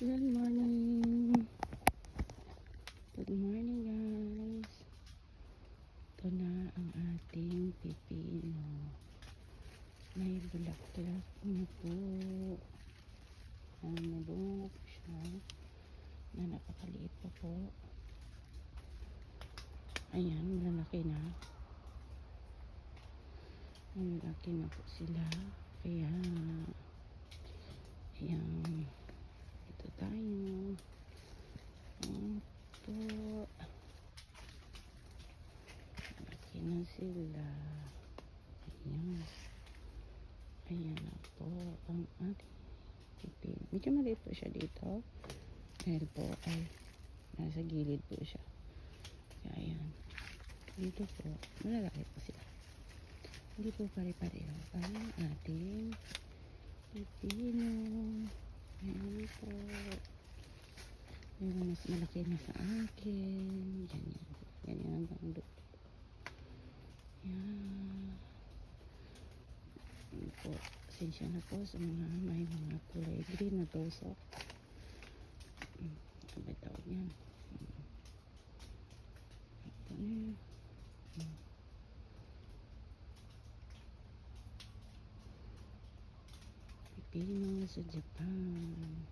Good morning. Good morning guys. Ito na ang ating pipino. May bulaklak na po. May bunga po siya na napakaliit pa po. Ayan, malalaki na. Malalaki na po sila. Kaya ayan, ito tayo. Ito. Malaki na sila. Ayan. Ayan na po ang ating pipino. Medyo maliit po siya dito. Dahil po ay nasa gilid po siya. Kaya ayan. Dito po, malalaki po sila. Hindi po pare-pareho ang ating pipino. Ayan po. Ayan, mas malaki na sa akin. Ganyan. Ganyan ang bando. Ayan. Ayan po. Pasensya na po sa mga may mga kulay green na tusok. Ano ba tawag yan? Ito na. Pipino sa Japan.